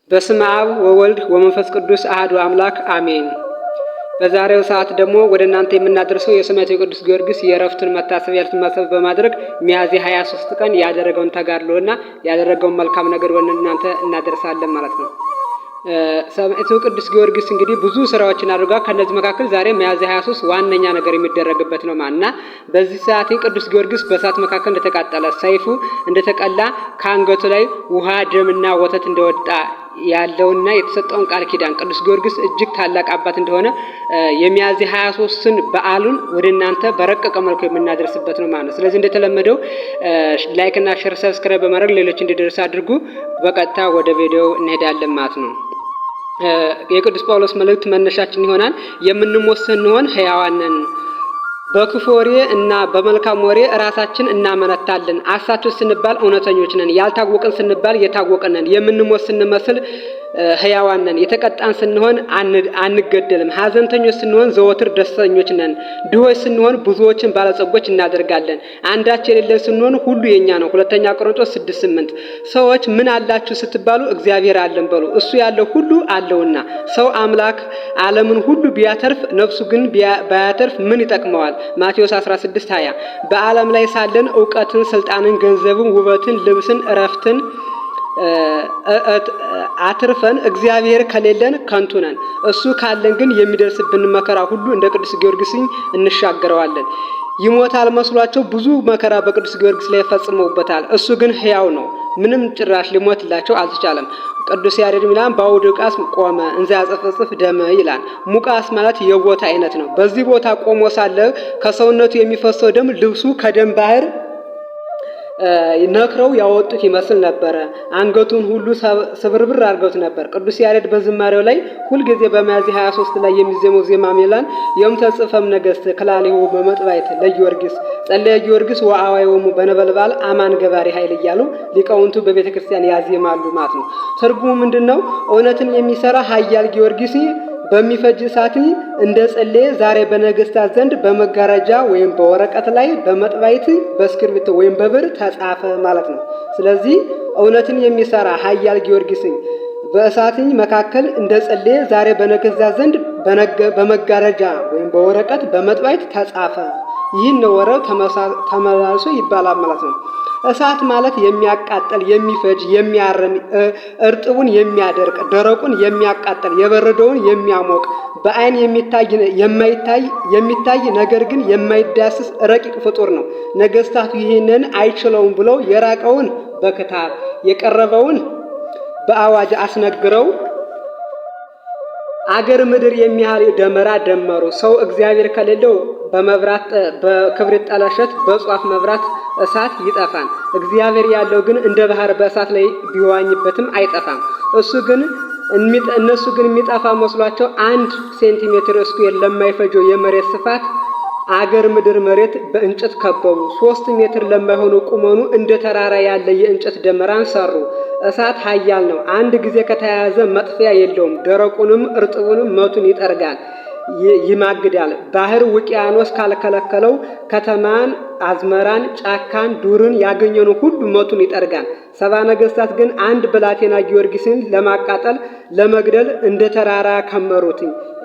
በስመ አብ ወወልድ ወመንፈስ ቅዱስ አሐዱ አምላክ አሜን። በዛሬው ሰዓት ደግሞ ወደ እናንተ የምናደርሰው የሰማዕቱ ቅዱስ ጊዮርጊስ የዕረፍቱን መታሰቢያ ለማሰብ በማድረግ ሚያዝያ 23 ቀን ያደረገውን ተጋድሎና ያደረገውን መልካም ነገር ወደ እናንተ እናደርሳለን ማለት ነው። ሰማዕቱ ቅዱስ ጊዮርጊስ እንግዲህ ብዙ ስራዎችን አድርጓል። ከነዚህ መካከል ዛሬ ሚያዝያ 23 ዋነኛ ነገር የሚደረግበት ነው ማለትና በዚህ ሰዓት ቅዱስ ጊዮርጊስ በእሳት መካከል እንደተቃጠለ ሰይፉ እንደተቀላ ከአንገቱ ላይ ውሃ ደምና ወተት እንደወጣ ያለውና የተሰጠውን ቃል ኪዳን ቅዱስ ጊዮርጊስ እጅግ ታላቅ አባት እንደሆነ የሚያዝያ 23ን በዓሉን ወደ እናንተ በረቀቀ መልኩ የምናደርስበት ነው ማለት ነው። ስለዚህ እንደተለመደው ላይክ እና ሼር ሰብስክራይብ በማድረግ ሌሎች እንዲደርስ አድርጉ። በቀጥታ ወደ ቪዲዮ እንሄዳለን ማለት ነው። የቅዱስ ጳውሎስ መልእክት መነሻችን ይሆናል። የምንሞት ስንሆን ሕያዋን ነን፣ በክፉ ወሬ እና በመልካም ወሬ ራሳችን እናመነታለን። አሳቾች ስንባል እውነተኞች ነን፣ ያልታወቅን ስንባል የታወቅን ነን። የምንሞት ስንመስል ሕያዋን ነን፣ የተቀጣን ስንሆን አንገደልም። ሐዘንተኞች ስንሆን ዘወትር ደስተኞች ነን። ድሆች ስንሆን ብዙዎችን ባለጸጎች እናደርጋለን። አንዳች የሌለን ስንሆን ሁሉ የኛ ነው። ሁለተኛ ቆሮንቶስ 6:8 ሰዎች ምን አላችሁ ስትባሉ እግዚአብሔር አለን በሉ፣ እሱ ያለው ሁሉ አለውና። ሰው አምላክ ዓለምን ሁሉ ቢያተርፍ ነፍሱ ግን ባያተርፍ ምን ይጠቅመዋል? ማቴዎስ 16:20 በዓለም ላይ ሳለን ዕውቀትን፣ ስልጣንን፣ ገንዘብን፣ ውበትን፣ ልብስን፣ እረፍትን አትርፈን እግዚአብሔር ከሌለን ከንቱ ነን። እሱ ካለን ግን የሚደርስብን መከራ ሁሉ እንደ ቅዱስ ጊዮርጊስ እንሻገረዋለን። ይሞታል መስሏቸው ብዙ መከራ በቅዱስ ጊዮርጊስ ላይ ፈጽመውበታል። እሱ ግን ሕያው ነው። ምንም ጭራሽ ሊሞትላቸው አልተቻለም። ቅዱስ ያሬድ ሚላን በአውድቃስ ቆመ እንዘ ያጸፈጽፍ ደመ ይላል። ሙቃስ ማለት የቦታ አይነት ነው። በዚህ ቦታ ቆሞ ሳለ ከሰውነቱ የሚፈሰው ደም ልብሱ ከደም ባህር ነክረው ያወጡት ይመስል ነበረ። አንገቱን ሁሉ ስብርብር አድርገውት ነበር። ቅዱስ ያሬድ በዝማሬው ላይ ሁልጊዜ በሚያዝያ 23 ላይ የሚዜመው ዜማ ሚላን የም ተጽፈም ነገስት ክላሊሁ በመጥባይት ለጊዮርጊስ ጸለየ ጊዮርጊስ ወአዋይወሙ በነበልባል አማን ገባሪ ኃይል እያሉ ሊቃውንቱ በቤተክርስቲያን ያዜማሉ ማለት ነው። ትርጉሙ ምንድነው? እውነትን የሚሰራ ኃያል ጊዮርጊስ በሚፈጅ እሳት እንደ ጸለየ ዛሬ በነገስታት ዘንድ በመጋረጃ ወይም በወረቀት ላይ በመጥባይት በእስክርቢቶ ወይም በብር ተጻፈ ማለት ነው። ስለዚህ እውነትን የሚሰራ ኃያል ጊዮርጊስ በእሳት መካከል እንደ ጸለየ ዛሬ በነገስታት ዘንድ በመጋረጃ ወይም በወረቀት በመጥባይት ተጻፈ። ይህን ወረው ተመላልሶ ይባላል ማለት ነው። እሳት ማለት የሚያቃጠል፣ የሚፈጅ፣ የሚያርም፣ እርጥቡን የሚያደርቅ፣ ደረቁን የሚያቃጠል፣ የበረደውን የሚያሞቅ፣ በአይን የሚታይ ነገር ግን የማይዳስስ ረቂቅ ፍጡር ነው። ነገስታቱ ይህንን አይችለውም ብለው የራቀውን በክታብ የቀረበውን በአዋጅ አስነግረው አገር ምድር የሚያህል ደመራ ደመሩ። ሰው እግዚአብሔር ከሌለው በመብራት በክብሪት ጠለሸት በጧፍ መብራት እሳት ይጠፋል። እግዚአብሔር ያለው ግን እንደ ባህር በእሳት ላይ ቢዋኝበትም አይጠፋም። እነሱ ግን የሚጠፋ መስሏቸው 1 ሴንቲሜትር ስኩዌር ለማይፈጀው የመሬት ስፋት አገር ምድር መሬት በእንጨት ከበቡ። 3 ሜትር ለማይሆኑ ቁመኑ እንደ ተራራ ያለ የእንጨት ደመራን ሰሩ። እሳት ኃያል ነው። አንድ ጊዜ ከተያያዘ መጥፊያ የለውም። ደረቁንም እርጥቡንም መቱን ይጠርጋል፣ ይማግዳል። ባህር ውቅያኖስ ካልከለከለው ከተማን፣ አዝመራን፣ ጫካን፣ ዱርን ያገኘውን ሁሉ መቱን ይጠርጋል። 70 ነገስታት ግን አንድ ብላቴና ጊዮርጊስን ለማቃጠል ለመግደል እንደ ተራራ ከመሩት።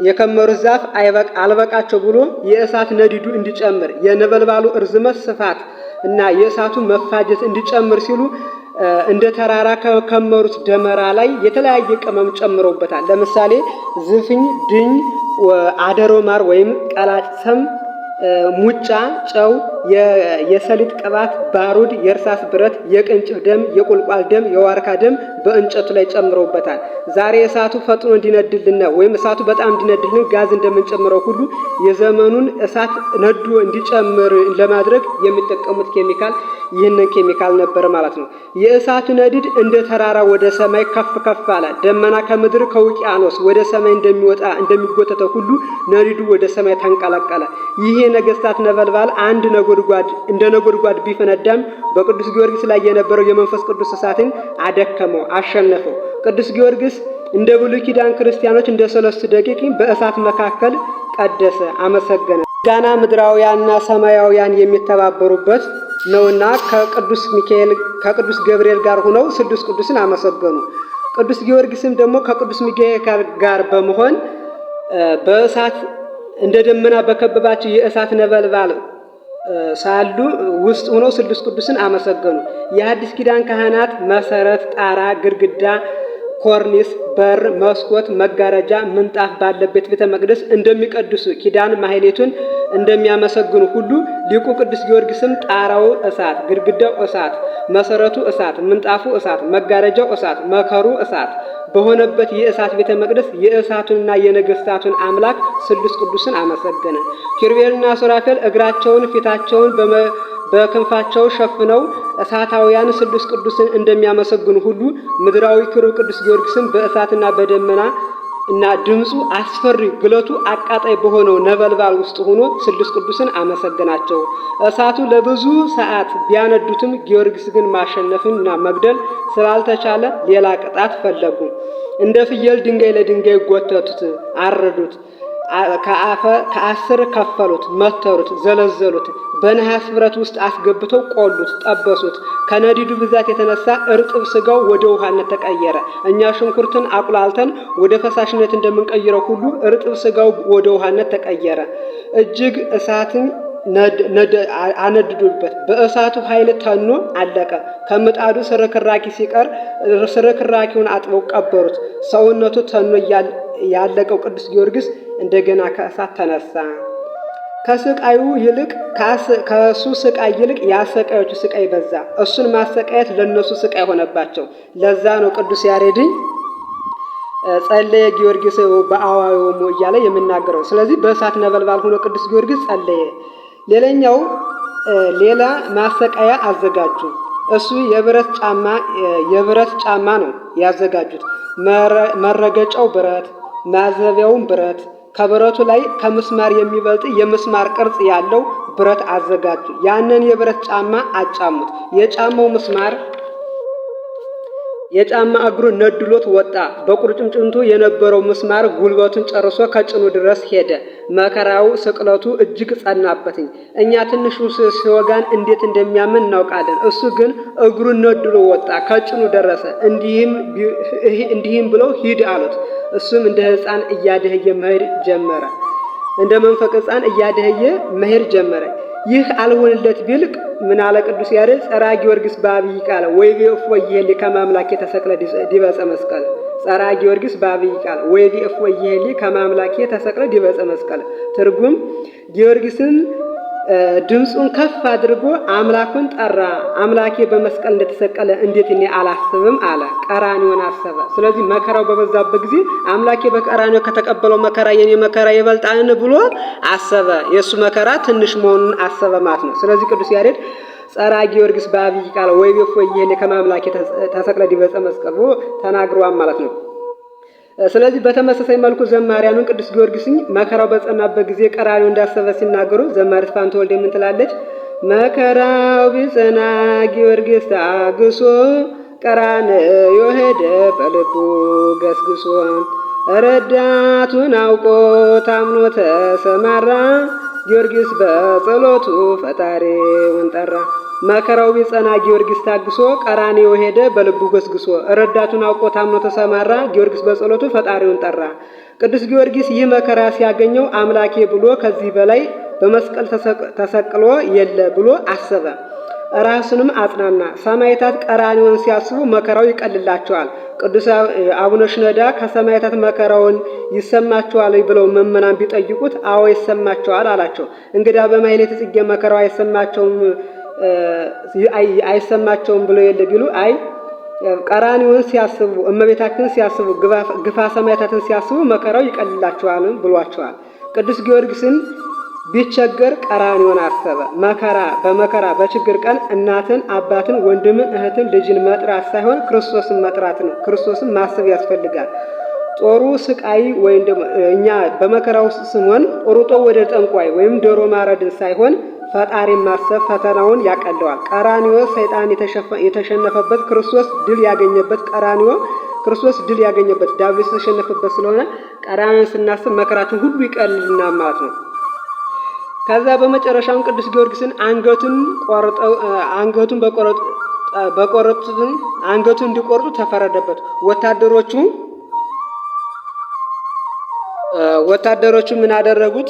የከመሩት ዛፍ አልበቃቸው ብሎ የእሳት ነዲዱ እንዲጨምር የነበልባሉ እርዝመት ስፋት እና የእሳቱ መፋጀት እንዲጨምር ሲሉ እንደ ተራራ ከከመሩት ደመራ ላይ የተለያየ ቅመም ጨምረውበታል። ለምሳሌ ዝፍኝ፣ ድኝ፣ አደሮ ማር ወይም ቀላጭ ሰም፣ ሙጫ፣ ጨው፣ የሰሊጥ ቅባት፣ ባሩድ፣ የእርሳስ ብረት፣ የቅንጭብ ደም፣ የቁልቋል ደም፣ የዋርካ ደም በእንጨቱ ላይ ጨምረውበታል። ዛሬ እሳቱ ፈጥኖ እንዲነድልን ወይም እሳቱ በጣም እንዲነድልን ጋዝ እንደምንጨምረው ሁሉ የዘመኑን እሳት ነዶ እንዲጨምር ለማድረግ የሚጠቀሙት ኬሚካል ይህንን ኬሚካል ነበር ማለት ነው። የእሳቱ ነዲድ እንደ ተራራ ወደ ሰማይ ከፍ ከፍ አለ። ደመና ከምድር ከውቅያኖስ ወደ ሰማይ እንደሚጎተተው ሁሉ ነዲዱ ወደ ሰማይ ተንቀለቀለ። ይህ የነገስታት ነበልባል አንድ ነጎድጓድ ቢፈነዳም በቅዱስ ጊዮርጊስ ላይ የነበረው የመንፈስ ቅዱስ እሳትን አደከመው፣ አሸነፈው። ቅዱስ ጊዮርጊስ እንደ ብሉይ ኪዳን ክርስቲያኖች እንደ 3 ደቂቅ በእሳት መካከል ቀደሰ፣ አመሰገነ። ጋና ምድራውያንና ሰማያውያን የሚተባበሩበት ነውና ከቅዱስ ገብርኤል ጋር ሆነው 6 ቅዱስን አመሰገኑ። ቅዱስ ጊዮርጊስም ደግሞ ከቅዱስ ሚካኤል ጋር በመሆን በእሳት እንደ ደመና በከበባቸው የእሳት ነበልባል ሳሉ ውስጥ ሆነው ስሉስ ቅዱስን አመሰገኑ። የሐዲስ ኪዳን ካህናት መሰረት፣ ጣራ፣ ግድግዳ፣ ኮርኒስ፣ በር፣ መስኮት፣ መጋረጃ፣ ምንጣፍ ባለበት ቤተ መቅደስ እንደሚቀድሱ ኪዳን ማህሌቱን እንደሚያመሰግኑ ሁሉ ሊቁ ቅዱስ ጊዮርጊስም ጣራው እሳት፣ ግድግዳው እሳት፣ መሰረቱ እሳት፣ ምንጣፉ እሳት፣ መጋረጃው እሳት፣ መከሩ እሳት በሆነበት የእሳት ቤተ መቅደስ የእሳቱንና የነገስታቱን አምላክ ስሉስ ቅዱስን አመሰገነ። ኪሩቤልና ሱራፌል እግራቸውን ፊታቸውን በክንፋቸው ሸፍነው እሳታውያን ስሉስ ቅዱስን እንደሚያመሰግኑ ሁሉ ምድራዊ ኪሩብ ቅዱስ ጊዮርጊስም በእሳትና በደመና እና ድምፁ አስፈሪ ግለቱ አቃጣይ በሆነው ነበልባል ውስጥ ሆኖ ስሉስ ቅዱስን አመሰገናቸው። እሳቱ ለብዙ ሰዓት ቢያነዱትም ጊዮርጊስ ግን ማሸነፍና መግደል ስላልተቻለ ሌላ ቅጣት ፈለጉ። እንደ ፍየል ድንጋይ ለድንጋይ ጎተቱት፣ አረዱት፣ ከአስር ከፈሉት፣ መተሩት፣ ዘለዘሉት፣ በነሐስ ብረት ውስጥ አስገብተው ቆሉት፣ ጠበሱት። ከነዲዱ ብዛት የተነሳ እርጥብ ስጋው ወደ ውሃነት ተቀየረ። እኛ ሽንኩርትን አቁላልተን ወደ ፈሳሽነት እንደምንቀይረው ሁሉ እርጥብ ስጋው ወደ ውሃነት ተቀየረ። እጅግ እሳትን አነድዱበት። በእሳቱ ኃይል ተኖ አለቀ። ከምጣዱ ስርክራኪ ሲቀር ስርክራኪውን አጥበው ቀበሩት። ሰውነቱ ተኖ ያለቀው ቅዱስ ጊዮርጊስ እንደገና ከእሳት ተነሳ። ከስቃዩ ይልቅ ከሱ ስቃይ ይልቅ ያሰቃዮቹ ስቃይ በዛ። እሱን ማሰቃየት ለነሱ ስቃይ ሆነባቸው። ለዛ ነው ቅዱስ ያሬድ ጸለየ ጊዮርጊስ በአዋዮሙ እያለ የምናገረው። ስለዚህ በእሳት ነበልባል ሆኖ ቅዱስ ጊዮርጊስ ጸለየ። ሌላ ማሰቃያ አዘጋጁ። እሱ የብረት ጫማ ነው ያዘጋጁት። መረገጫው ብረት፣ ማዘቢያውም ብረት፣ ከብረቱ ላይ ከምስማር የሚበልጥ የምስማር ቅርጽ ያለው ብረት አዘጋጁ። ያንን የብረት ጫማ አጫሙት። የጫማው ምስማር የጫማ እግሩን ነድሎት ወጣ። በቁርጭምጭምቱ የነበረው ምስማር ጉልበቱን ጨርሶ ከጭኑ ድረስ ሄደ። መከራው ስቅለቱ እጅግ ጸናበትኝ። እኛ ትንሹ ሲወጋን እንዴት እንደሚያምን እናውቃለን። እሱ ግን እግሩን ነድሎ ወጣ፣ ከጭኑ ደረሰ። እንዲህም ብለው ሂድ አሉት። እሱም እንደ ሕፃን እያደህየ መሄድ ጀመረ። እንደ መንፈቅ ሕፃን እያደህየ መሄድ ጀመረ። ይህ አልሆንለት ቢልቅ ምን አለ ቅዱስ ያሬድ? ጸራ ጊዮርጊስ በአብይ ቃል ወይቤ እፎይ ይሄሊ ከማምላክ የተሰቅለ ዲበፀ መስቀል። ጸራ ጊዮርጊስ በአብይ ቃል ወይቤ እፎይ ይሄሊ ከማምላክ የተሰቅለ ዲበፀ መስቀል። ትርጉም ጊዮርጊስን ድምፁን ከፍ አድርጎ አምላኩን ጠራ። አምላኬ በመስቀል እንደተሰቀለ እንዴት እኔ አላስብም አለ። ቀራንዮን አሰበ። ስለዚህ መከራው በበዛበት ጊዜ አምላኬ በቀራንዮ ከተቀበለው መከራ የኔ መከራ ይበልጣልን ብሎ አሰበ። የእሱ መከራ ትንሽ መሆኑን አሰበ ማለት ነው። ስለዚህ ቅዱስ ያሬድ ጸራ ጊዮርጊስ በአብይ ቃል ወይቤ እፎይ ይሄሊ ከማምላኬ ተሰቅለ ዲበፀ መስቀል ተናግሯል ማለት ነው። ስለዚህ በተመሳሳይ መልኩ ዘማሪያኑን ቅዱስ ጊዮርጊስን መከራው በጸናበት ጊዜ ቀራንዮ እንዳሰበ ሲናገሩ ዘማሪት ፋንቱ ወልዴ ምን ትላለች? መከራው ቢጸና ጊዮርጊስ ታግሶ ቀራንዮ ሄደ በልቡ ገስግሶ። ረዳቱን አውቆ ታምኖ ተሰማራ ጊዮርጊስ በጸሎቱ ፈጣሪውን ጠራ። መከራው ቢጸና ጊዮርጊስ ታግሶ ቀራንዮ ሄደ በልቡ ገስግሶ። ረዳቱን አውቆ ታምኖ ተሰማራ ጊዮርጊስ በጸሎቱ ፈጣሪውን ጠራ። ቅዱስ ጊዮርጊስ ይህ መከራ ሲያገኘው አምላኬ ብሎ ከዚህ በላይ በመስቀል ተሰቅሎ የለ ብሎ አሰበ። ራሱንም አጽናና። ሰማዕታት ቀራንዮን ሲያስቡ መከራው ይቀልላቸዋል። ቅዱስ አቡነ ሽኖዳ ከሰማዕታት መከራውን ይሰማቸዋል ብለው መመናን ቢጠይቁት አዎ ይሰማቸዋል አላቸው። እንግዳ በማሕሌተ ጽጌ መከራው አይሰማቸውም ብሎ የለ ቢሉ አይ ቀራንዮን ሲያስቡ እመቤታችንን ሲያስቡ ግፋ ሰማዕታትን ሲያስቡ መከራው ይቀልላቸዋል ብሏቸዋል። ቅዱስ ጊዮርጊስን ቢቸገር ቀራንዮን አሰበ። በመከራ በችግር ቀን እናትን፣ አባትን፣ ወንድምን፣ እህትን፣ ልጅን መጥራት ሳይሆን ክርስቶስን መጥራት ነው። ክርስቶስን ማሰብ ያስፈልጋል። ጦሩ ስቃይ ወይም ደግሞ እኛ በመከራ ውስጥ ስንሆን ጦሩጦ ወደ ጠንቋይ ወይም ዶሮ ማረድን ሳይሆን ፈጣሪ ማሰብ ፈተናውን ያቀለዋል። ቀራንዮ ሰይጣን የተሸነፈበት ክርስቶስ ድል ያገኘበት ቀራንዮ ክርስቶስ ድል ያገኘበት ዲያብሎስ የተሸነፈበት ስለሆነ ቀራንዮን ስናስብ መከራችን ሁሉ ይቀልልና ማለት ነው። ከዛ በመጨረሻው ቅዱስ ጊዮርጊስን አንገቱን በቆረጡት አንገቱን እንዲቆርጡ ተፈረደበት። ወታደሮቹ ምን አደረጉት?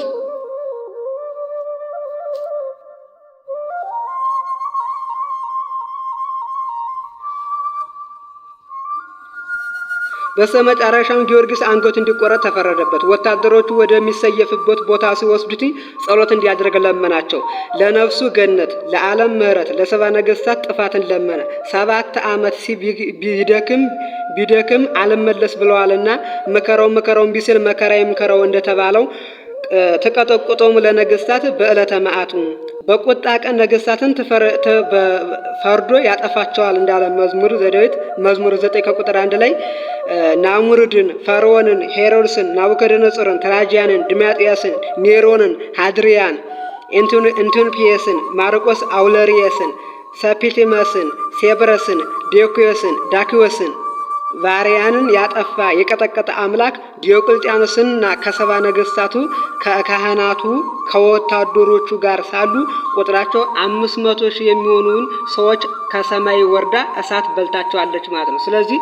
በስተመጨረሻም ጊዮርጊስ አንገቱ እንዲቆረጥ ተፈረደበት። ወታደሮቹ ወደሚሰየፍበት ቦታ ሲወስዱት ጸሎት እንዲያደርግ ለመናቸው። ለነፍሱ ገነት፣ ለዓለም ምሕረት፣ ለሰባ ነገሥታት ጥፋትን ለመነ። 7 ዓመት ቢደክም አልመለስ ብለዋልና ምከረው ቢስል መከራ ይምከረው እንደተባለው ተቀጠቅጦም ለነገሥታት በዕለተ መዓቱ በቁጣ ቀን ነገሥታትን ፈርዶ ያጠፋቸዋል እንዳለ መዝሙር ዘዳዊት መዝሙር 9 ከቁጥር 1 ላይ ናሙርድን፣ ፈርዖንን፣ ሄሮድስን፣ ናቡከደነጾርን፣ ትራጂያንን፣ ድማጥያስን፣ ኔሮንን፣ ሃድሪያን፣ ኢንቱንፒየስን፣ ማርቆስ አውለሪየስን፣ ሰፒቲመስን፣ ሴብረስን፣ ዳኪዮስን ቫሪያንን ያጠፋ የቀጠቀጠ አምላክ ዲዮቅልጥያኖስንና ከሰባ ነገሥታቱ ከካህናቱ ከወታደሮቹ ጋር ሳሉ ቁጥራቸው 500,000 የሚሆኑን ሰዎች ከሰማይ ወርዳ እሳት በልታቸዋለች ማለት ነው። ስለዚህ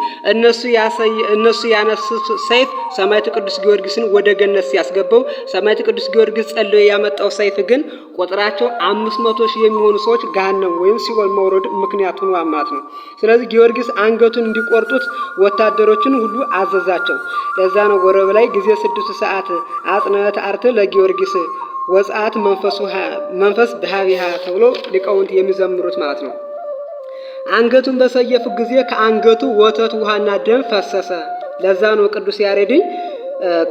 እነሱ ያነሱት ሰይፍ ሰማዕቱ ቅዱስ ጊዮርጊስን ወደ ገነት ሲያስገባው ሰማዕቱ ቅዱስ ጊዮርጊስ ጸልዮ ያመጣው ሰይፍ ግን ቁጥራቸው 500,000 የሚሆኑ ሰዎች ገሃነም ወይም ሲኦል መውረድ ምክንያት ሆኗል ማለት ነው። ስለዚህ ጊዮርጊስ አንገቱን እንዲቆርጡት ወታደሮችን ሁሉ አዘዛቸው። ለዛ ነው ወረብ ላይ ጊዜ 6 ሰዓት አጽንዖተ አርት ለጊዮርጊስ ወጻት መንፈስ በሃቢሃ ተብሎ ሊቃውንት የሚዘምሩት ማለት ነው። አንገቱን በሰየፉ ጊዜ ከአንገቱ ወተት ውሃና ደም ፈሰሰ። ለዛ ነው ቅዱስ ያሬድ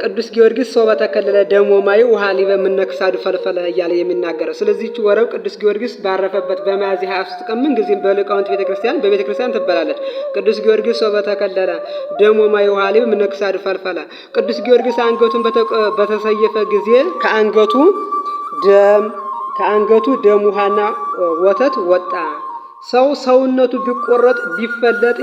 ቅዱስ ጊዮርጊስ ሰው በተከለለ ደሞ ማይ ውሃ ሊበ ምነክሳዱ ፈልፈለ እያለ የሚናገረው። ስለዚህ ወረብ ቅዱስ ጊዮርጊስ ባረፈበት በሚያዝያ 23 ቀን ምን ጊዜም በሊቃውንት በቤተክርስቲያን ትበላለች። ቅዱስ ጊዮርጊስ ሰው በተከለለ ደሞ ማይ ውሃ ሊበ ምነክሳዱ ፈልፈለ። ቅዱስ ጊዮርጊስ አንገቱን በተሰየፈ ጊዜ ከአንገቱ ደም ውሃና ወተት ወጣ። ሰውነቱ ቢቆረጥ ቢፈለጥ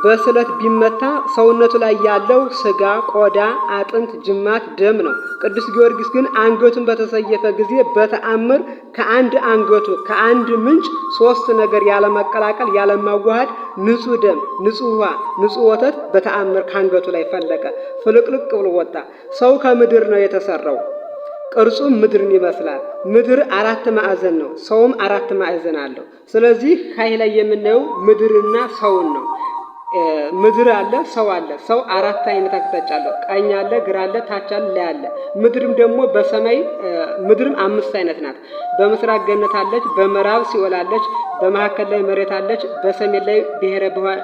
በስለት ቢመታ ሰውነቱ ላይ ያለው ስጋ፣ ቆዳ፣ አጥንት፣ ጅማት፣ ደም ነው። ቅዱስ ጊዮርጊስ ግን አንገቱን በተሰየፈ ጊዜ በተአምር ከአንድ አንገቱ ከአንድ ምንጭ 3 ነገር ያለ መቀላቀል ያለ ማዋሃድ ንጹህ ደም፣ ንጹህ ውሃ፣ ንጹህ ወተት በተአምር ከአንገቱ ላይ ፈለቀ። ፍልቅልቅ ብሎ ወጣ። ሰው ከምድር ነው የተሰራው። ቅርጹም ምድርን ይመስላል። ምድር 4 ማዕዘን ነው። ሰውም 4 ማዕዘን አለው። ስለዚህ ከላይ ላይ የምናየው ምድርና ሰውን ነው። ምድር አለ፣ ሰው አለ። ሰው 4 አይነት አቅጣጫ አለው። ቀኝ አለ፣ ግራ አለ፣ ታች አለ፣ ላይ አለ። ምድርም ደግሞ በሰማይ ምድርም 5 አይነት ናት። በምስራቅ ገነት አለች፣ በምዕራብ ሲኦል አለች፣ በመካከል ላይ መሬት አለች፣ በሰሜን ላይ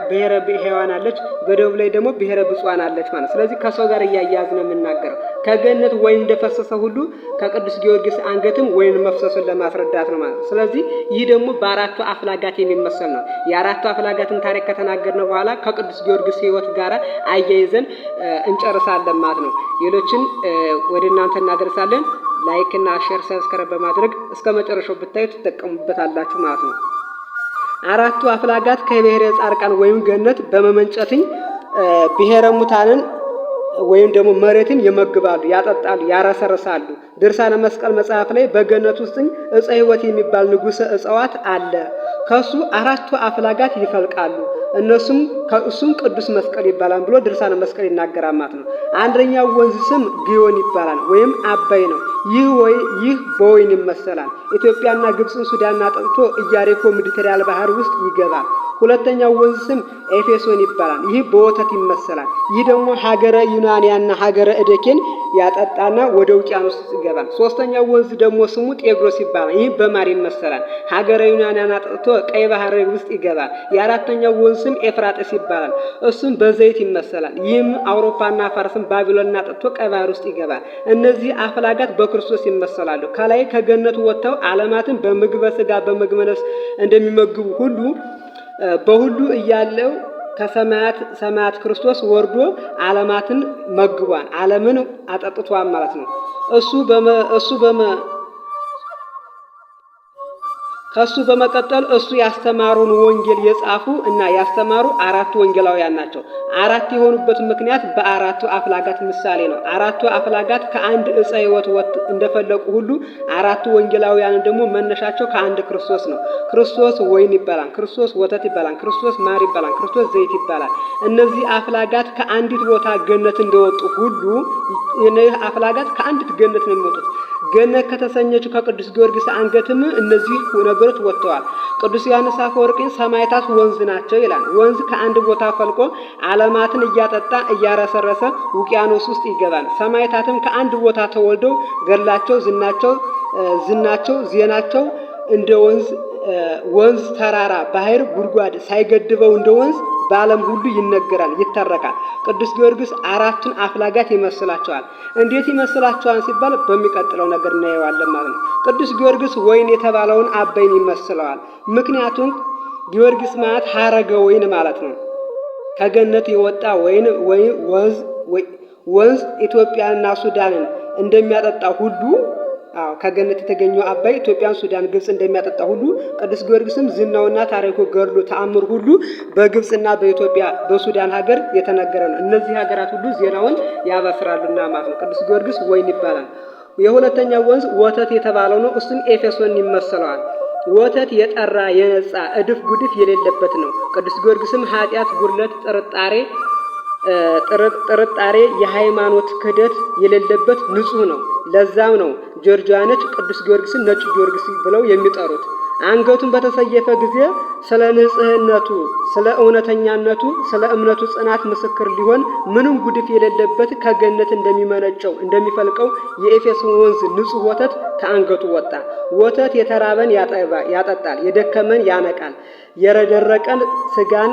ብሔረ ሕያዋን አለች፣ በደቡብ ላይ ደግሞ ብሔረ ብፁዓን አለች ማለት። ስለዚህ ከሰው ጋር እያያዝ ነው የምናገረው። ከገነት ወይን እንደፈሰሰ ሁሉ ከቅዱስ ጊዮርጊስ አንገትም ወይን መፍሰሱን ለማስረዳት ነው ማለት። ስለዚህ ይህ ደግሞ በ4ቱ አፍላጋት የሚመሰል ነው። የ4ቱ አፍላጋትን ታሪክ ከተናገርን በኋላ ከቅዱስ ጊዮርጊስ ሕይወት ጋር አያይዘን እንጨርሳለን ማለት ነው። ሌሎችን ወደ እናንተ እናደርሳለን። ላይክ እና ሼር ሰብስክራይብ በማድረግ እስከ መጨረሻው ብታዩ ትጠቀሙበታላችሁ ማለት ነው። 4ቱ አፍላጋት ከብሔረ ጻድቃን ወይም ገነት በመመንጨትኝ ብሔረ ሙታንን ወይም ደግሞ መሬትን ይመግባሉ፣ ያጠጣሉ፣ ያረሰርሳሉ። ድርሳነ መስቀል መጽሐፍ ላይ በገነት ውስጥ ዕፀ ሕይወት የሚባል ንጉሠ እጽዋት አለ። ከሱ 4ቱ አፍላጋት ይፈልቃሉ። እሱም ቅዱስ መስቀል ይባላል ብሎ ድርሳነ መስቀል ይናገራል ማለት ነው። አንደኛው ወንዝ ስም ግዮን ይባላል ወይም አባይ ነው። ይህ በወይን ይመሰላል። ኢትዮጵያና ግብፅን ሱዳንና አጥንቶ ኢያሪኮ ሜዲተራኒያን ባህር ውስጥ ይገባል። ሁለተኛው ወንዝ ስም ኤፌሶን ይባላል። ይህ በወተት ይመሰላል። ይህ ደግሞ ሀገረ ዩናንያና ሀገረ እደኬን ያጠጣና ወደ ውቅያኖስ ይገባል። ሶስተኛው ወንዝ ደግሞ ስሙ ጤግሮስ ይባላል። ይህ በማር ይመሰላል። ሀገረ ዩናንያን አጥጥቶ ቀይ ባህር ውስጥ ይገባል። የአራተኛው ወንዝ ስም ኤፍራጥስ ይባላል። እሱም በዘይት ይመሰላል። ይህም አውሮፓና ፋርስን ባቢሎንና አጥጥቶ ቀይ ባህር ውስጥ ይገባል። እነዚህ አፍላጋት በክርስቶስ ይመሰላሉ። ከላይ ከገነቱ ወጥተው ዓለማትን በምግበ ሥጋ በምግበ ነፍስ እንደሚመግቡ ሁሉ በሁሉ እያለው ከሰማያት ክርስቶስ ወርዶ ዓለማትን መግቧል። ዓለምን አጠጥቷል ማለት ነው። ከሱ በመቀጠል እሱ ያስተማሩን ወንጌል የጻፉ እና ያስተማሩ 4 ወንጌላውያን ናቸው። 4 የሆኑበት ምክንያት በ4 አፍላጋት ምሳሌ ነው። 4 አፍላጋት ከአንድ ዕፀ ሕይወት ወጥ እንደፈለቁ ሁሉ 4 ወንጌላውያን ደግሞ መነሻቸው ከአንድ ክርስቶስ ነው። ክርስቶስ ወይን ይባላል፣ ክርስቶስ ወተት ይባላል፣ ክርስቶስ ማር ይባላል፣ ክርስቶስ ዘይት ይባላል። እነዚህ አፍላጋት ከአንዲት ቦታ ገነት እንደወጡ ሁሉ እነዚህ አፍላጋት ከአንዲት ገነት ነው የሚወጡት። ገነት ከተሰኘችው ከቅዱስ ጊዮርጊስ አንገትም እነዚህ ነገሮች ወጥተዋል። ቅዱስ ዮሐንስ አፈወርቅ ሰማዕታት ወንዝ ናቸው ይላል። ወንዝ ከአንድ ቦታ ፈልቆ ዓለማትን እያጠጣ እያረሰረሰ ውቅያኖስ ውስጥ ይገባል። ሰማዕታትም ከአንድ ቦታ ተወልደው ገድላቸው፣ ዝናቸው፣ ዜናቸው እንደ ወንዝ፣ ተራራ፣ ባህር፣ ጉድጓድ ሳይገድበው እንደ ወንዝ በዓለም ሁሉ ይነገራል፣ ይተረካል። ቅዱስ ጊዮርጊስ 4ቱን አፍላጋት ይመስላቸዋል። እንዴት ይመስላቸዋል ሲባል በሚቀጥለው ነገር እናየዋለን ማለት ነው። ቅዱስ ጊዮርጊስ ወይን የተባለውን አባይን ይመስለዋል። ምክንያቱም ጊዮርጊስ ማለት ሐረገ ወይን ማለት ነው። ከገነት የወጣ ወንዝ ኢትዮጵያንና ሱዳንን እንደሚያጠጣ ሁሉ ከገነት የተገኘው አባይ ኢትዮጵያን፣ ሱዳን፣ ግብጽ እንደሚያጠጣ ሁሉ ቅዱስ ጊዮርጊስም ዝናውና ታሪኩ፣ ገድሉ፣ ተአምር ሁሉ በግብጽና በኢትዮጵያ በሱዳን ሀገር የተነገረ ነው። እነዚህ ሀገራት ሁሉ ዜናውን ያበስራሉና ማለት ነው። ቅዱስ ጊዮርጊስ ወይን ይባላል። የሁለተኛው ወንዝ ወተት የተባለው ነው። እሱም ኤፌሶን ይመስለዋል። ወተት የጠራ የነጻ እድፍ ጉድፍ የሌለበት ነው። ቅዱስ ጊዮርጊስም ኃጢአት፣ ጉድለት፣ ጥርጣሬ የሃይማኖት ክህደት የሌለበት ንጹህ ነው። ለዛም ነው ጆርጂያኖች ቅዱስ ጊዮርጊስን ነጭ ጊዮርጊስ ብለው የሚጠሩት። አንገቱን በተሰየፈ ጊዜ ስለ ንጽህነቱ፣ ስለ እውነተኛነቱ፣ ስለ እምነቱ ጽናት ምስክር ሊሆን ምንም ጉድፍ የሌለበት ከገነት እንደሚፈልቀው የኤፌሶን ወንዝ ንጹህ ወተት ከአንገቱ ወጣ። ወተት የተራበን ያጠጣል፣ የደከመን ያነቃል፣ የረደረቀን ስጋን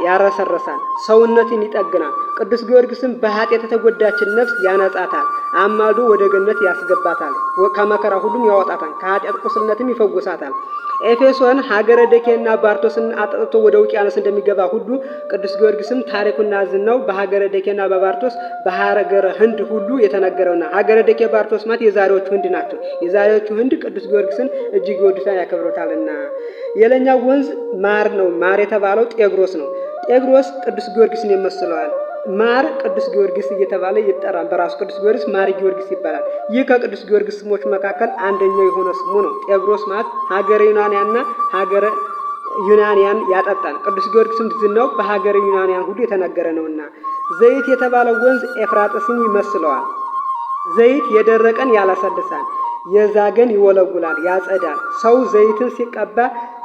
ያረሰርሳል፣ ሰውነትን ይጠግናል። ቅዱስ ጊዮርጊስም በኃጢአት የተጎዳችን ነፍስ ያነጻታል፣ አማዶ ወደ ገነት ያስገባታል፣ ከመከራ ሁሉም ያወጣታል፣ ከኃጢአት ቁስልነትም ይፈውሳታል። ኤፌሶን ሀገረ ደኬና ባርቶስን አጥጥቶ ወደ ውቅያኖስ እንደሚገባ ሁሉ ቅዱስ ጊዮርጊስም ታሪኩና ዝናው በሀገረ ደኬና በባርቶስ በሀገረ ህንድ ሁሉ የተነገረውና ሀገረ ደኬ ባርቶስ ማለት የዛሬዎቹ ህንድ ናቸው። የዛሬዎቹ ህንድ ቅዱስ ጊዮርጊስን እጅግ ይወዱታል፣ ያከብሩታልና። የለኛው ወንዝ ማር ነው። ማር የተባለው ጤግሮስ ነው። ጤግሮስ ቅዱስ ጊዮርጊስን ይመስለዋል። ማር ቅዱስ ጊዮርጊስ እየተባለ ይጠራል። በራሱ ቅዱስ ጊዮርጊስ ማር ጊዮርጊስ ይባላል። ይህ ከቅዱስ ጊዮርጊስ ስሞች መካከል አንደኛው የሆነ ስሙ ነው። ጤግሮስ ማለት ሀገረ ዩናንያንና ሀገረ ዩናንያን ያጠጣል። ቅዱስ ጊዮርጊስም ዝናው በሀገረ ዩናንያን ሁሉ የተነገረ ነውና። ዘይት የተባለው ወንዝ ኤፍራጥስን ይመስለዋል። ዘይት የደረቀን ያለሰልሳል፣ የዛገን ይወለውላል፣ ያጸዳል። ሰው ዘይትን ሲቀባ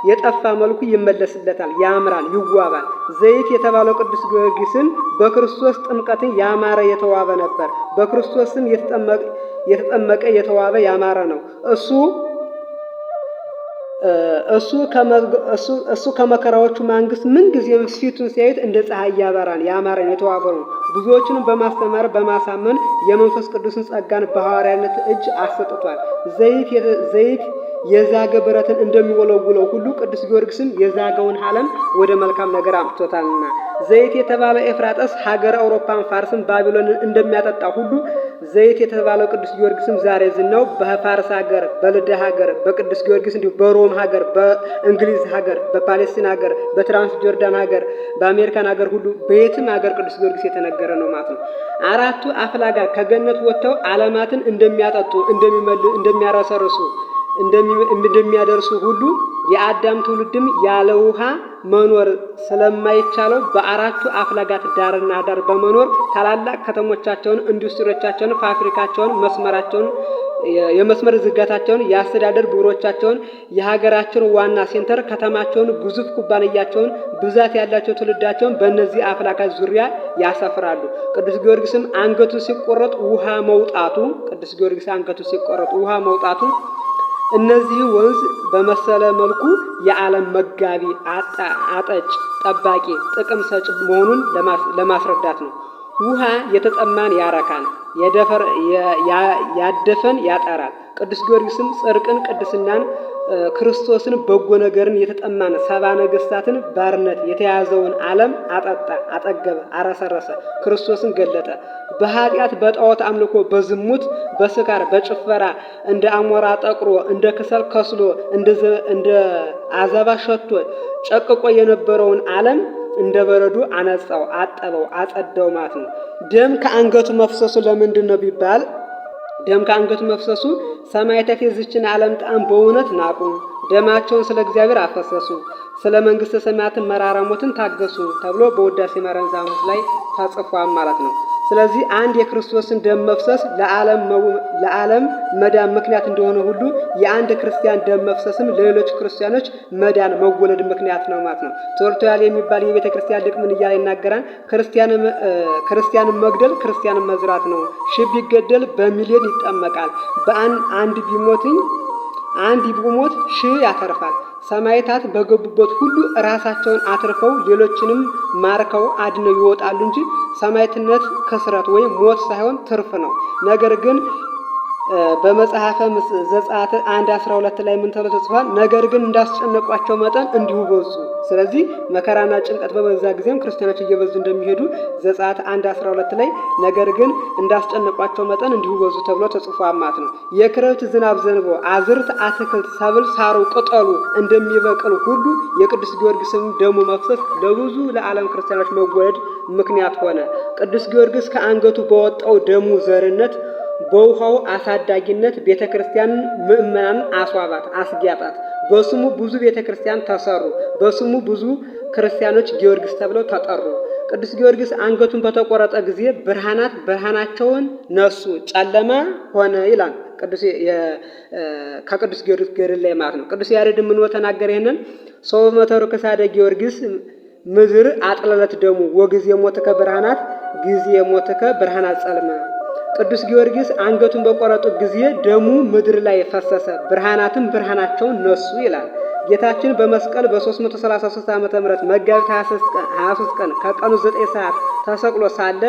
የጠፋ መልኩ ይመለስለታል፣ ያምራል፣ ይዋባል። ዘይት የተባለው ቅዱስ ጊዮርጊስን በክርስቶስ ጥምቀትን ያማረ የተዋበ ነበር። በክርስቶስም የተጠመቀ የተዋበ ያማረ ነው። እሱ ከመከራዎቹ መንግስት ምንጊዜም ፊቱን ሲያዩት እንደ ፀሐይ ያበራል፣ ያማረን፣ የተዋበ ነው። ብዙዎችንም በማስተማር በማሳመን የመንፈስ ቅዱስን ጸጋን በሐዋርያነት እጅ አሰጥቷል። ዘይት የዛገ ብረትን እንደሚወለውለው ሁሉ ቅዱስ ጊዮርጊስም የዛገውን ዓለም ወደ መልካም ነገር አምጥቶታልና። ዘይት የተባለው ኤፍራጥስ ሀገር አውሮፓን፣ ፋርስን፣ ባቢሎንን እንደሚያጠጣ ሁሉ ዘይት የተባለው ቅዱስ ጊዮርጊስም ዛሬ ዝናው በፋርስ ሀገር፣ በልዳ ሀገር፣ በቅዱስ ጊዮርጊስ እንዲሁ በሮም ሀገር፣ በእንግሊዝ ሀገር፣ በፓሌስቲን ሀገር፣ በትራንስ ጆርዳን ሀገር፣ በአሜሪካን ሀገር ሁሉ በየትም ሀገር ቅዱስ ጊዮርጊስ የተነገረ ነው ማለት ነው። 4ቱ አፍላጋት ከገነት ወጥተው ዓለማትን እንደሚያጠጡ፣ እንደሚያረሰርሱ፣ እንደሚያደርሱ ሁሉ የአዳም ትውልድም ያለ ውሃ መኖር ስለማይቻለው በ4ቱ አፍላጋት ዳርና ዳር በመኖር ታላላቅ ከተሞቻቸውን፣ ኢንዱስትሪዎቻቸውን፣ ፋብሪካቸውን፣ የመስመር ዝርጋታቸውን፣ የአስተዳደር ቢሮዎቻቸውን፣ የሀገራቸውን ዋና ሴንተር ከተማቸውን፣ ግዙፍ ኩባንያቸውን፣ ብዛት ያላቸው ትውልዳቸውን በእነዚህ አፍላጋት ዙሪያ ያሰፍራሉ። ቅዱስ ጊዮርጊስም አንገቱ ሲቆረጥ ውሃ መውጣቱ እነዚህ ወንዝ በመሰለ መልኩ የዓለም መጋቢ፣ አጠጭ፣ ጠባቂ፣ ጥቅም ሰጭ መሆኑን ለማስረዳት ነው። ውሃ የተጠማን ያረካል፣ ያደፈን ያጠራል። ቅዱስ ጊዮርጊስም ጽድቅን፣ ቅድስናን፣ ክርስቶስን በጎ ነገርን የተጠማን ሰባ ነገስታትን ባርነት የተያዘውን ዓለም አጠጣ፣ አጠገበ፣ አረሰረሰ፣ ክርስቶስን ገለጠ። በኃጢአት በጣዖት አምልኮ በዝሙት በስካር በጭፈራ እንደ አሞራ ጠቁሮ እንደ ክሰል ከስሎ እንደ አዘባ ሸቶ ጨቅቆ የነበረውን ዓለም እንደ በረዶ አነጻው፣ አጠበው፣ አጸዳው ማለት ነው። ደም ከአንገቱ መፍሰሱ ለምንድን ነው ቢባል ደም ከአንገቱ መፍሰሱ ሰማዕታት የዚችን ዓለም ጣዕም በእውነት ናቁ፣ ደማቸውን ስለ እግዚአብሔር አፈሰሱ፣ ስለ መንግሥተ ሰማያትን መራራ ሞትን ታገሱ ተብሎ በውዳሴ ማርያም ዘሐሙስ ላይ ተጽፏል ማለት ነው። ስለዚህ አንድ የክርስቶስን ደም መፍሰስ ለዓለም መዳን ምክንያት እንደሆነ ሁሉ የአንድ ክርስቲያን ደም መፍሰስም ለሌሎች ክርስቲያኖች መዳን መወለድ ምክንያት ነው ማለት ነው። ቶርቶያል የሚባል የቤተ ክርስቲያን ሊቅ ምን እያለ ይናገራል? ክርስቲያንን መግደል ክርስቲያንን መዝራት ነው። ሺህ ቢገደል በሚሊዮን ይጠመቃል። አንድ ቢሞት ሺህ ያተርፋል። ሰማዕታት በገቡበት ሁሉ ራሳቸውን አትርፈው ሌሎችንም ማርከው አድነው ይወጣሉ እንጂ ሰማዕትነት ክስረት ወይም ሞት ሳይሆን ትርፍ ነው። ነገር ግን በመጽሐፈ ዘጸአት 1:12 ላይ ምን ተብሎ ተጽፏል? ነገር ግን እንዳስጨነቋቸው መጠን እንዲሁ በዙ። ስለዚህ መከራና ጭንቀት በበዛ ጊዜም ክርስቲያኖች እየበዙ እንደሚሄዱ ዘጸአት 1:12 ላይ ነገር ግን እንዳስጨነቋቸው መጠን እንዲሁ በዙ ተብሎ ተጽፏል ማለት ነው። የክረምት ዝናብ ዘንቦ አዝርት፣ አትክልት፣ ሰብል፣ ሳሩ፣ ቅጠሉ እንደሚበቅል ሁሉ የቅዱስ ጊዮርጊስም ደሙ መፍሰስ ለብዙ ለዓለም ክርስቲያኖች መወለድ ምክንያት ሆነ። ቅዱስ ጊዮርጊስ ከአንገቱ በወጣው ደሙ ዘርነት በውሃው አሳዳጊነት ቤተ ክርስቲያን ምእመናን አስዋባት፣ አስጊያጣት። በስሙ ብዙ ቤተ ክርስቲያን ተሰሩ። በስሙ ብዙ ክርስቲያኖች ጊዮርጊስ ተብለው ተጠሩ። ቅዱስ ጊዮርጊስ አንገቱን በተቆረጠ ጊዜ ብርሃናት ብርሃናቸውን ነሱ፣ ጨለማ ሆነ ይላል ከቅዱስ ጊዮርጊስ ገድል ላይ ማለት ነው። ቅዱስ ያሬድ ምን ተናገረ? ይሄንን ሰው መተሩ ከሳደ ጊዮርጊስ ምድር አጥለለት ደሙ ወጊዜ ሞትከ ብርሃናት ጊዜ ሞትከ ብርሃናት ጸልመ። ቅዱስ ጊዮርጊስ አንገቱን በቆረጡ ጊዜ ደሙ ምድር ላይ ፈሰሰ፣ ብርሃናትም ብርሃናቸውን ነሱ ይላል። ጌታችን በመስቀል በ333 ዓመተ ምህረት መጋቢት 23 ቀን ከቀኑ 9 ሰዓት ተሰቅሎ ሳለ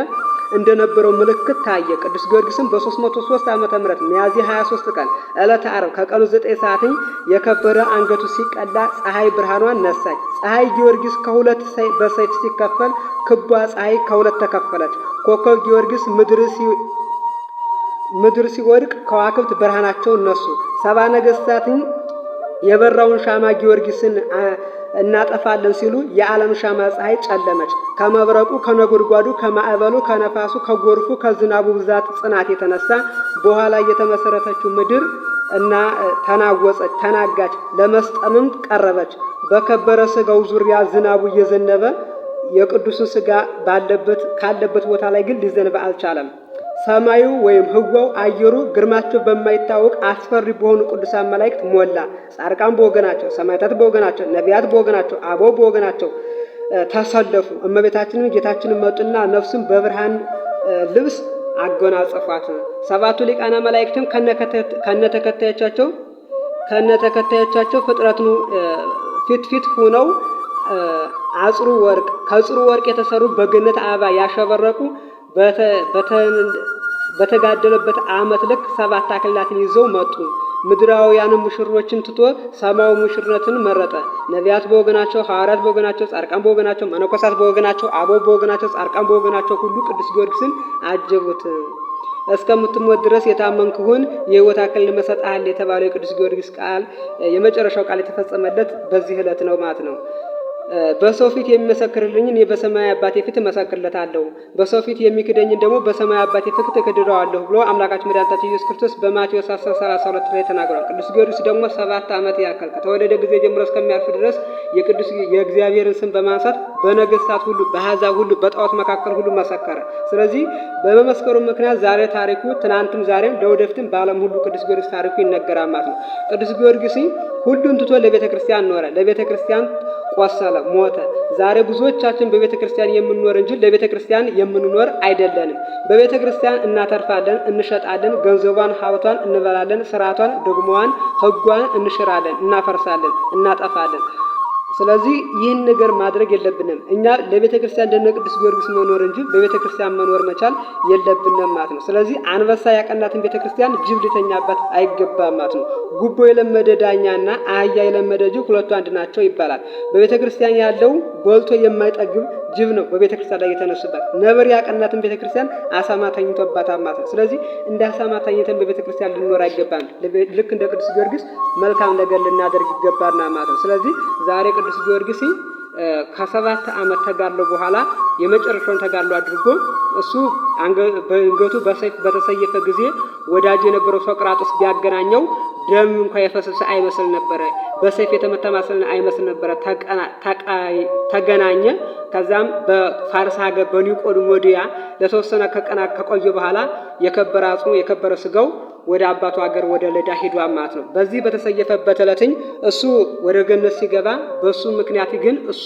እንደነበረው ምልክት ታየ። ቅዱስ ጊዮርጊስም በ303 ዓመተ ምህረት ሚያዝያ 23 ቀን ዕለተ ዓርብ ከቀኑ 9 ሰዓት የከበረ አንገቱ ሲቀላ ፀሐይ ብርሃኗን ነሳች። ፀሐይ ጊዮርጊስ ከሁለት በሰይፍ ሲከፈል ክቧ ፀሐይ ከሁለት ተከፈለች። ኮከብ ጊዮርጊስ ምድር ሲወድቅ ከዋክብት ብርሃናቸውን ነሱ። ሰባ ነገሥታትን የበራውን ሻማ ጊዮርጊስን እናጠፋለን ሲሉ የዓለም ሻማ ፀሐይ ጨለመች። ከመብረቁ፣ ከነጎድጓዱ፣ ከማዕበሉ፣ ከነፋሱ፣ ከጎርፉ፣ ከዝናቡ ብዛት ጽናት የተነሳ በኋላ የተመሰረተችው ምድር እና ተናወጸች፣ ተናጋች፣ ለመስጠምም ቀረበች። በከበረ ስጋው ዙሪያ ዝናቡ እየዘነበ የቅዱስን ስጋ ካለበት ቦታ ላይ ግን ሊዘንብ አልቻለም። ሰማዩ ወይም ህዋው አየሩ ግርማቸው በማይታወቅ አስፈሪ በሆኑ ቅዱሳን መላእክት ሞላ። ጻድቃን በወገናቸው፣ ሰማዕታት በወገናቸው፣ ነቢያት በወገናቸው፣ አበው በወገናቸው ተሰለፉ። እመቤታችንም ጌታችንም መጡና ነፍሱን በብርሃን ልብስ አጎናጸፏት። ሰባቱ ሊቃነ መላእክትም ከነተከታዮቻቸው ፍጥረትን ፊት ሆነው ከጽሩ ወርቅ የተሰሩ በገነት አበባ ያሸበረቁ በተጋደለበት ዓመት ልክ 7 አክሊላትን ይዘው መጡ። ምድራውያን ሙሽሮችን ትቶ ሰማያዊ ሙሽርነትን መረጠ። ነቢያት በወገናቸው፣ ሐዋርያት በወገናቸው፣ ጻድቃን በወገናቸው፣ መነኮሳት በወገናቸው፣ አበው በወገናቸው፣ ጻድቃን በወገናቸው ሁሉ ቅዱስ ጊዮርጊስን አጀቡት። እስከምትሞት ድረስ የታመንክሁን የሕይወት አክሊል እሰጥሃለሁ የተባለው የቅዱስ ጊዮርጊስ ቃል የመጨረሻው ቃል የተፈጸመለት በዚህ ዕለት ነው ማለት ነው። በሰው ፊት የሚመሰክርልኝ እኔ በሰማይ አባቴ ፊት እመሰክርለታለሁ፣ በሰው ፊት የሚክደኝ ደግሞ በሰማይ አባቴ ፊት እክደዋለሁ ብሎ አምላካችን መድኃኒታችን ኢየሱስ ክርስቶስ በማቴዎስ 10:32 ላይ ተናግሯል። ቅዱስ ጊዮርጊስ ደግሞ 7 ዓመት ያክል ከተወለደ ጊዜ ጀምሮ እስከሚያርፍ ድረስ የእግዚአብሔርን ስም በማንሳት በነገስታት ሁሉ፣ በአሕዛብ ሁሉ፣ በጣዖት መካከል ሁሉ መሰከረ። ስለዚህ በመመስከሩ ምክንያት ዛሬ ታሪኩ ትናንትም ዛሬም ለወደፊትም በዓለም ሁሉ ቅዱስ ጊዮርጊስ ታሪኩ ይነገራል ማለት ነው። ቅዱስ ጊዮርጊስ ሁሉን ትቶ ለቤተ ክርስቲያን ኖረ፣ ለቤተ ክርስቲያን ቆሰለ፣ ሞተ። ዛሬ ብዙዎቻችን በቤተ ክርስቲያን የምንኖር እንጂ ለቤተ ክርስቲያን የምንኖር አይደለንም። በቤተ ክርስቲያን እናተርፋለን፣ እንሸጣለን፣ ገንዘቧን ሀብቷን እንበላለን፣ ስርዓቷን፣ ደግሞዋን፣ ህጓን እንሽራለን፣ እናፈርሳለን፣ እናጠፋለን። ስለዚህ ይህን ነገር ማድረግ የለብንም። እኛ ለቤተ ክርስቲያን እንደነ ቅዱስ ጊዮርጊስ መኖር እንጂ በቤተ ክርስቲያን መኖር መቻል የለብንም ማለት ነው። ስለዚህ አንበሳ ያቀናትን ቤተ ክርስቲያን ጅብ ሊተኛባት አይገባም ማለት ነው። ጉቦ የለመደ ዳኛና አህያ የለመደ ጅብ ሁለቱ አንድ ናቸው ይባላል። በቤተ ክርስቲያን ያለው በልቶ የማይጠግብ ጅብ ነው በቤተ ክርስቲያን ላይ የተነሱበት። ነብር ያቀናትን ቤተ ክርስቲያን አሳማ ተኝቶባታል ማለት ነው። ስለዚህ እንደ አሳማ ተኝተን በቤተ ክርስቲያን ልንኖር አይገባም። ልክ እንደ ቅዱስ ጊዮርጊስ መልካም ነገር ልናደርግ ይገባና ማለት ነው። ስለዚህ ዛሬ ቅዱስ ጊዮርጊስ ከ7 ዓመት ተጋድሎ በኋላ የመጨረሻውን ተጋድሎ አድርጎ እሱ በአንገቱ በሰይፍ በተሰየፈ ጊዜ ወዳጅ የነበረው ሶቅራጦስ ቢያገናኘው ደም እንኳን የፈሰሰ አይመስል ነበረ። በሰይፍ የተመታ ማሰልን አይመስል ነበረ። ተገናኘ። ከዛም በፋርስ ሀገር በኒቆዲሞዲያ ለተወሰነ ቀናት ከቆየ በኋላ የከበረ አጽሙ የከበረ ስጋው ወደ አባቱ ሀገር ወደ ልዳ ሄዷል ማለት ነው። በዚህ በተሰየፈበት ዕለትኝ እሱ ወደ ገነት ሲገባ በሱ ምክንያት ግን እሱ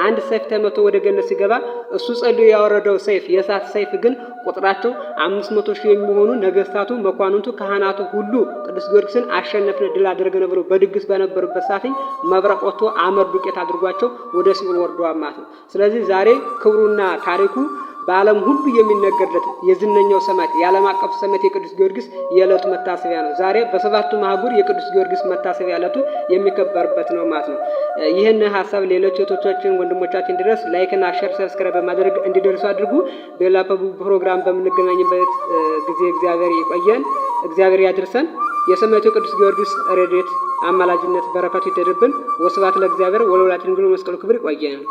አንድ ሰይፍ ተመቶ ወደ ገነት ሲገባ እሱ ጸልዮ ያወረደው ሰይፍ የእሳት ሰይፍ ግን ቁጥራቸው 500,000 የሚሆኑ ነገስታቱ፣ መኳንንቱ፣ ካህናቱ ሁሉ ቅዱስ ጊዮርጊስን አሸነፍን ድል አድርገን ብለው በድግስ በነበሩበት ሰዓትኝ መብረቅ ወጥቶ አመድ ዱቄት አድርጓቸው ወደ ሲኦል ወርደዋል ማለት ነው። ስለዚህ ዛሬ ክብሩና ታሪኩ በዓለም ሁሉ የሚነገርለት የዝነኛው ሰማዕት የዓለም አቀፍ ሰማዕት የቅዱስ ጊዮርጊስ የዕለቱ መታሰቢያ ነው። ዛሬ በሰባቱ ማህጉር የቅዱስ ጊዮርጊስ መታሰቢያ ዕለቱ የሚከበርበት ነው ማለት ነው። ይህን ሀሳብ ሌሎች እህቶቻችን ወንድሞቻችን ድረስ ላይክ እና ሼር ሰብስክራይብ በማድረግ እንዲደርሱ አድርጉ። በሌላ ፕሮግራም በምንገናኝበት ጊዜ እግዚአብሔር ይቆየን፣ እግዚአብሔር ያድርሰን። የሰማዕቱ ቅዱስ ጊዮርጊስ ረድኤት አማላጅነት በረከቱ ይደርብን። ወስብሐት ለእግዚአብሔር ወለወላዲቱ ድንግል ወለመስቀሉ ክቡር። ይቆየን።